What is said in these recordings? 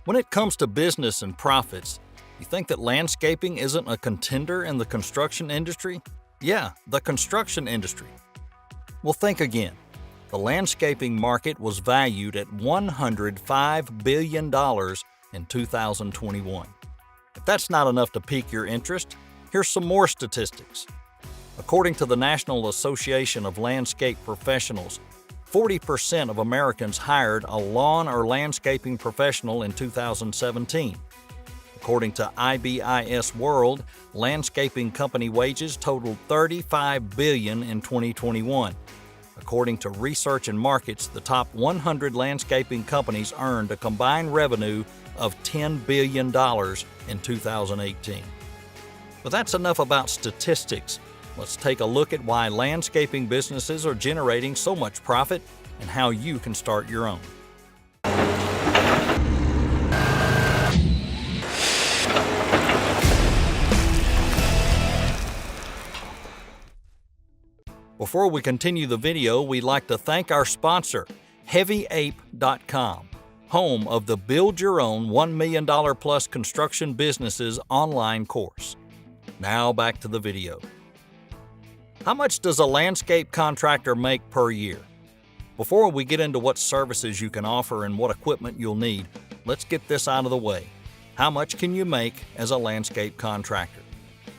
When it comes to business and profits, you think that landscaping isn't a contender in the construction industry? Yeah, the construction industry. Well, think again. The landscaping market was valued at $105 billion in 2021. If that's not enough to pique your interest, here's some more statistics. According to the National Association of Landscape Professionals, 40% of Americans hired a lawn or landscaping professional in 2017. According to IBIS World, landscaping company wages totaled $35 billion in 2021. According to Research and Markets, the top 100 landscaping companies earned a combined revenue of $10 billion in 2018. But that's enough about statistics. Let's take a look at why landscaping businesses are generating so much profit and how you can start your own. Before we continue the video, we'd like to thank our sponsor, HeavyApe.com, home of the Build Your Own $1 Million Plus Construction Businesses online course. Now back to the video. How much does a landscape contractor make per year? Before we get into what services you can offer and what equipment you'll need, let's get this out of the way. How much can you make as a landscape contractor?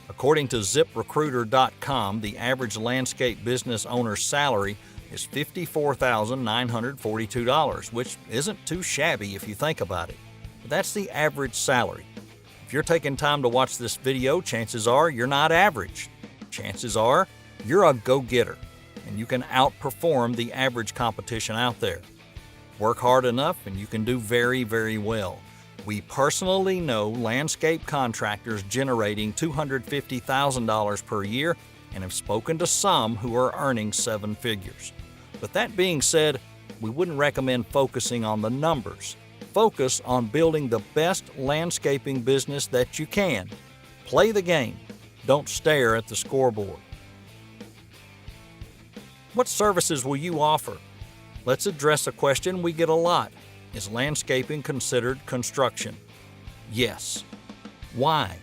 According to ZipRecruiter.com, the average landscape business owner's salary is $54,942, which isn't too shabby if you think about it. But that's the average salary. If you're taking time to watch this video, chances are you're not average. Chances are you're a go-getter, and you can outperform the average competition out there. Work hard enough and you can do very, very well. We personally know landscape contractors generating $250,000 per year and have spoken to some who are earning seven figures. But that being said, we wouldn't recommend focusing on the numbers. Focus on building the best landscaping business that you can. Play the game. Don't stare at the scoreboard. What services will you offer? Let's address a question we get a lot. Is landscaping considered construction? Yes. Why?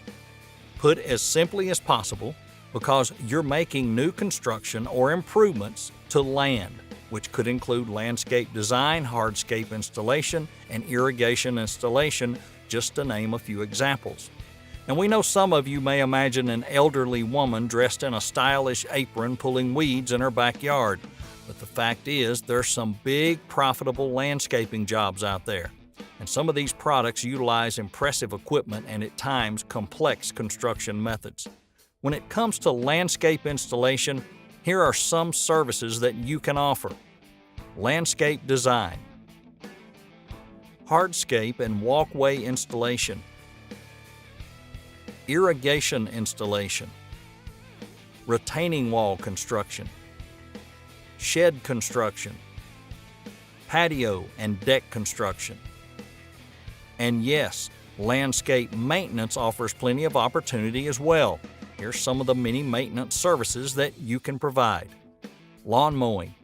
Put as simply as possible, because you're making new construction or improvements to land, which could include landscape design, hardscape installation, and irrigation installation, just to name a few examples. And we know some of you may imagine an elderly woman dressed in a stylish apron pulling weeds in her backyard. But the fact is, there's some big, profitable landscaping jobs out there. And some of these products utilize impressive equipment and at times complex construction methods. When it comes to landscape installation, here are some services that you can offer. Landscape design, hardscape and walkway installation, irrigation installation, retaining wall construction, shed construction, patio and deck construction. And yes, landscape maintenance offers plenty of opportunity as well. Here's some of the many maintenance services that you can provide. Lawn mowing,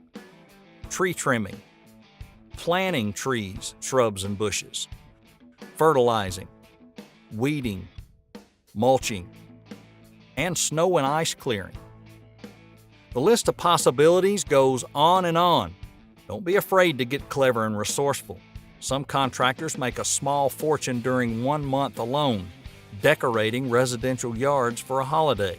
tree trimming, planting trees, shrubs and bushes, fertilizing, weeding, mulching, and snow and ice clearing. The list of possibilities goes on and on. Don't be afraid to get clever and resourceful. Some contractors make a small fortune during 1 month alone, decorating residential yards for a holiday.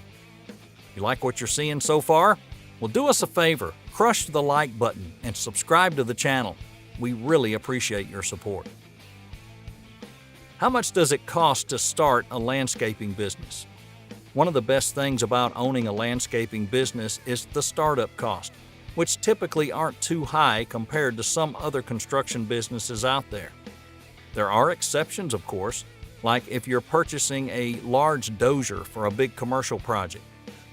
You like what you're seeing so far? Well, do us a favor, crush the like button and subscribe to the channel. We really appreciate your support. How much does it cost to start a landscaping business? One of the best things about owning a landscaping business is the startup cost, which typically aren't too high compared to some other construction businesses out there. There are exceptions, of course, like if you're purchasing a large dozer for a big commercial project.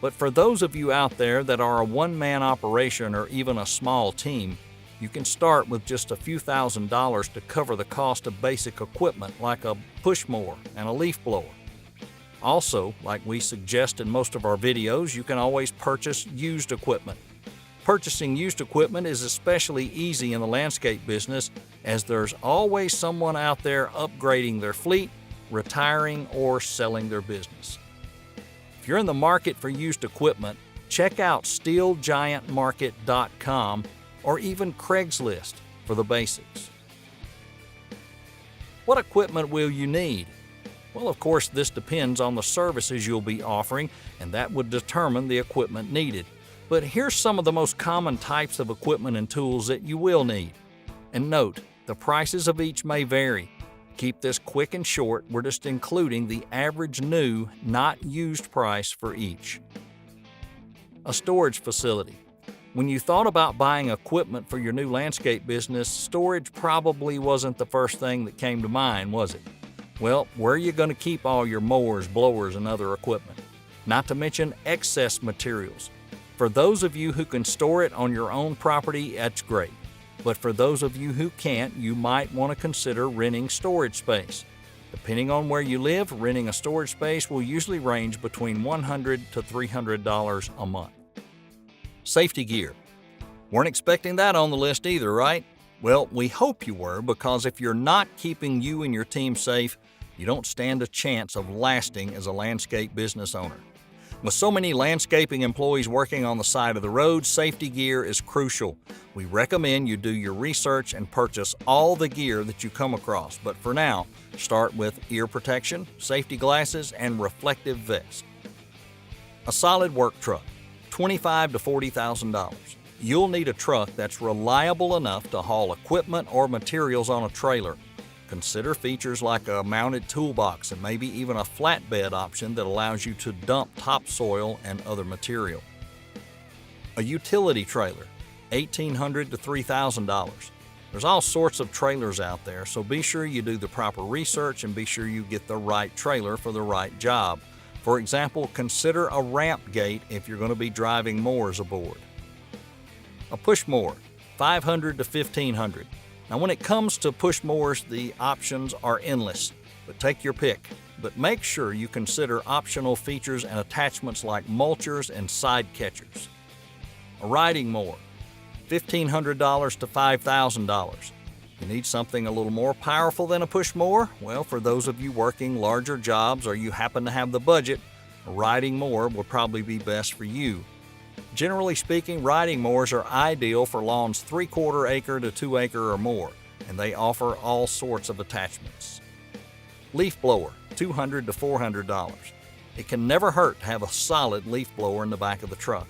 But for those of you out there that are a one-man operation or even a small team, you can start with just a few $1,000s to cover the cost of basic equipment like a push mower and a leaf blower. Also, like we suggest in most of our videos, you can always purchase used equipment. Purchasing used equipment is especially easy in the landscape business as there's always someone out there upgrading their fleet, retiring, or selling their business. If you're in the market for used equipment, check out SteelGiantMarket.com or even Craigslist for the basics. What equipment will you need? Well, of course, this depends on the services you'll be offering, and that would determine the equipment needed. But here's some of the most common types of equipment and tools that you will need. And note, the prices of each may vary. Keep this quick and short. We're just including the average new, not used price for each. A storage facility. When you thought about buying equipment for your new landscape business, storage probably wasn't the first thing that came to mind, was it? Well, where are you going to keep all your mowers, blowers, and other equipment? Not to mention excess materials. For those of you who can store it on your own property, that's great. But for those of you who can't, you might want to consider renting storage space. Depending on where you live, renting a storage space will usually range between $100 to $300 a month. Safety gear. Weren't expecting that on the list either, right? Well, we hope you were, because if you're not keeping you and your team safe, you don't stand a chance of lasting as a landscape business owner. With so many landscaping employees working on the side of the road, safety gear is crucial. We recommend you do your research and purchase all the gear that you come across, but for now, start with ear protection, safety glasses, and reflective vest. A solid work truck, $25,000 to $40,000. You'll need a truck that's reliable enough to haul equipment or materials on a trailer. Consider features like a mounted toolbox and maybe even a flatbed option that allows you to dump topsoil and other material. A utility trailer, $1,800 to $3,000. There's all sorts of trailers out there, so be sure you do the proper research and be sure you get the right trailer for the right job. For example, consider a ramp gate if you're going to be driving mowers aboard. A push mower, $500 to $1,500. Now, when it comes to push mowers, the options are endless, but take your pick. But make sure you consider optional features and attachments like mulchers and side catchers. A riding mower, $1,500 to $5,000. You need something a little more powerful than a push mower? Well, for those of you working larger jobs or you happen to have the budget, a riding mower will probably be best for you. Generally speaking, riding mowers are ideal for lawns 3/4 acre to 2 acre or more, and they offer all sorts of attachments. Leaf blower, $200 to $400. It can never hurt to have a solid leaf blower in the back of the truck.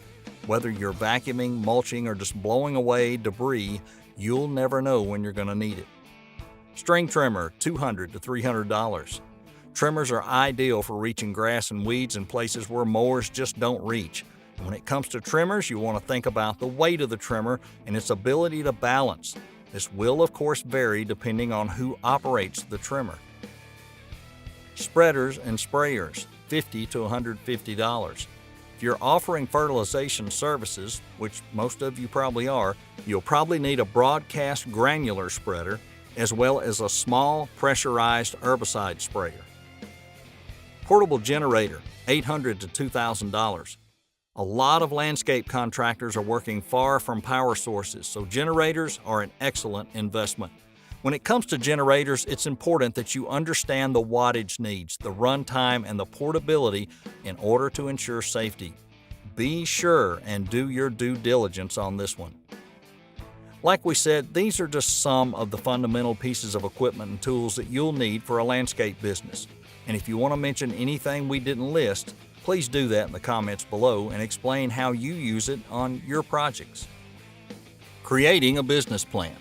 Whether you're vacuuming, mulching, or just blowing away debris, you'll never know when you're going to need it. String trimmer, $200 to $300. Trimmers are ideal for reaching grass and weeds in places where mowers just don't reach. When it comes to trimmers, you want to think about the weight of the trimmer and its ability to balance. This will, of course, vary depending on who operates the trimmer. Spreaders and sprayers, $50 to $150. If you're offering fertilization services, which most of you probably are, you'll probably need a broadcast granular spreader as well as a small pressurized herbicide sprayer. Portable generator, $800 to $2,000. A lot of landscape contractors are working far from power sources, so generators are an excellent investment. When it comes to generators, it's important that you understand the wattage needs, the runtime, and the portability in order to ensure safety. Be sure and do your due diligence on this one. Like we said, these are just some of the fundamental pieces of equipment and tools that you'll need for a landscape business. And if you want to mention anything we didn't list, please do that in the comments below and explain how you use it on your projects. Creating a business plan.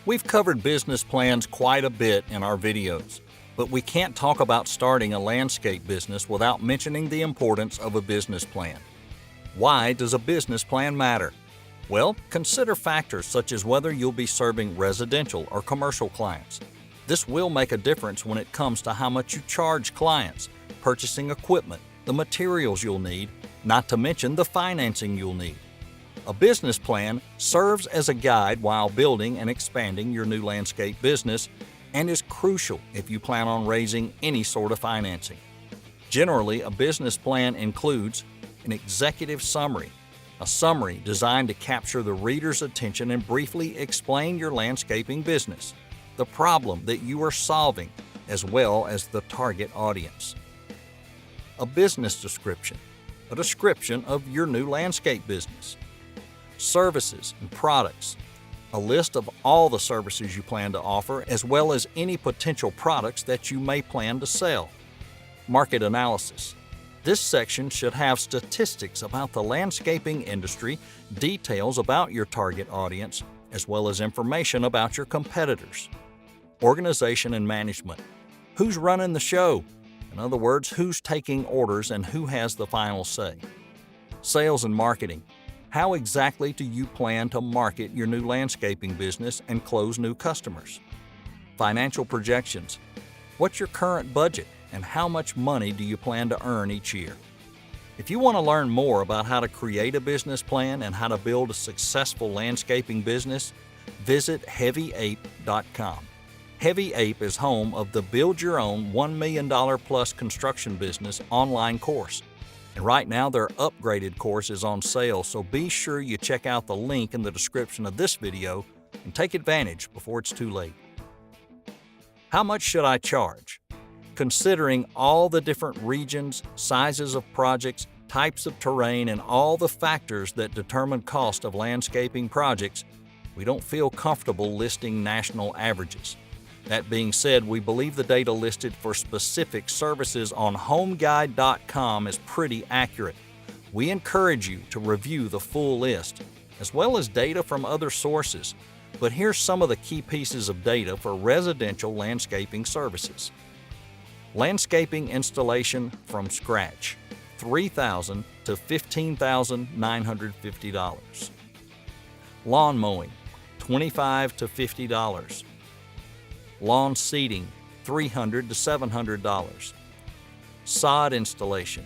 We've covered business plans quite a bit in our videos, but we can't talk about starting a landscape business without mentioning the importance of a business plan. Why does a business plan matter? Well, consider factors such as whether you'll be serving residential or commercial clients. This will make a difference when it comes to how much you charge clients, purchasing equipment, the materials you'll need, not to mention the financing you'll need. A business plan serves as a guide while building and expanding your new landscape business and is crucial if you plan on raising any sort of financing. Generally, a business plan includes an executive summary, a summary designed to capture the reader's attention and briefly explain your landscaping business. the problem that you are solving, as well as the target audience. A business description, a description of your new landscape business. Services and products, a list of all the services you plan to offer, as well as any potential products that you may plan to sell. Market analysis. This section should have statistics about the landscaping industry, details about your target audience, as well as information about your competitors. Organization and management. Who's running the show? In other words, who's taking orders and who has the final say. Sales and marketing. How exactly do you plan to market your new landscaping business and close new customers? Financial projections. What's your current budget and how much money do you plan to earn each year? If you want to learn more about how to create a business plan and how to build a successful landscaping business, visit HeavyApe.com. Heavy Ape is home of the Build Your Own $1 Million Plus Construction Business online course. And right now their upgraded course is on sale, so be sure you check out the link in the description of this video and take advantage before it's too late. How much should I charge? Considering all the different regions, sizes of projects, types of terrain, and all the factors that determine cost of landscaping projects, we don't feel comfortable listing national averages. That being said, we believe the data listed for specific services on HomeGuide.com is pretty accurate. We encourage you to review the full list, as well as data from other sources. But here's some of the key pieces of data for residential landscaping services. Landscaping installation from scratch, $3,000 to $15,950. Lawn mowing, $25 to $50. Lawn seeding, $300 to $700. Sod installation,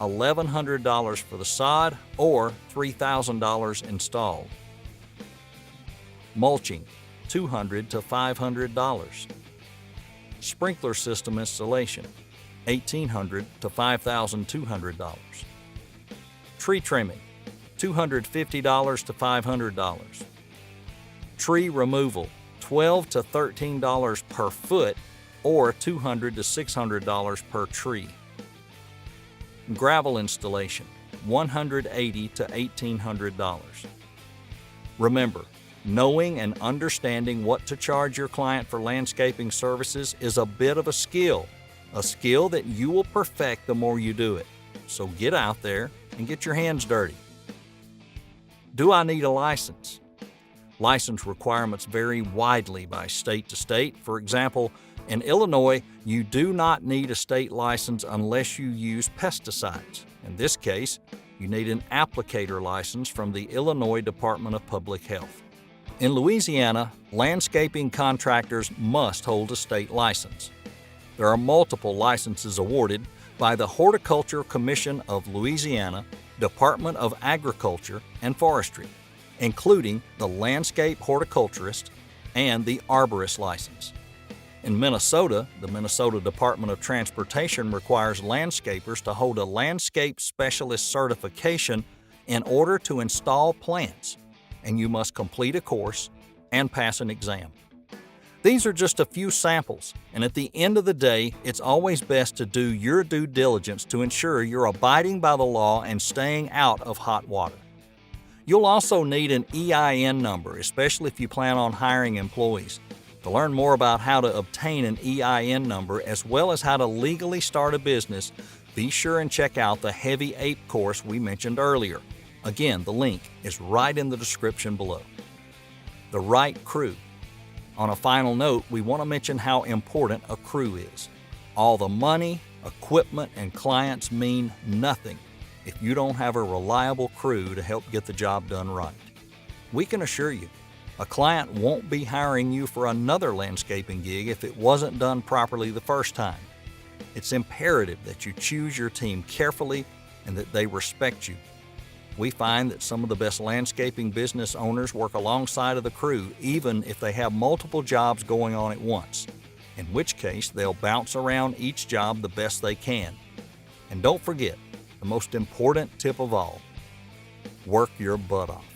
$1,100 for the sod or $3,000 installed. Mulching, $200 to $500. Sprinkler system installation, $1,800 to $5,200. Tree trimming, $250 to $500. Tree removal, $12 to $13 per foot or $200 to $600 per tree. Gravel installation, $180 to $1,800. Remember, knowing and understanding what to charge your client for landscaping services is a bit of a skill that you will perfect the more you do it. So get out there and get your hands dirty. Do I need a license? License requirements vary widely by state to state. For example, in Illinois, you do not need a state license unless you use pesticides. In this case, you need an applicator license from the Illinois Department of Public Health. In Louisiana, landscaping contractors must hold a state license. There are multiple licenses awarded by the Horticultural Commission of Louisiana, Department of Agriculture and Forestry, including the Landscape Horticulturist and the Arborist license. In Minnesota, the Minnesota Department of Transportation requires landscapers to hold a Landscape Specialist certification in order to install plants, and you must complete a course and pass an exam. These are just a few samples, and at the end of the day, it's always best to do your due diligence to ensure you're abiding by the law and staying out of hot water. You'll also need an EIN number, especially if you plan on hiring employees. To learn more about how to obtain an EIN number as well as how to legally start a business, be sure and check out the Heavy Ape course we mentioned earlier. Again, the link is right in the description below. The right crew. On a final note, we want to mention how important a crew is. All the money, equipment, and clients mean nothing if you don't have a reliable crew to help get the job done right. We can assure you, a client won't be hiring you for another landscaping gig if it wasn't done properly the first time. It's imperative that you choose your team carefully and that they respect you. We find that some of the best landscaping business owners work alongside of the crew even if they have multiple jobs going on at once, in which case they'll bounce around each job the best they can. And don't forget, the most important tip of all, work your butt off.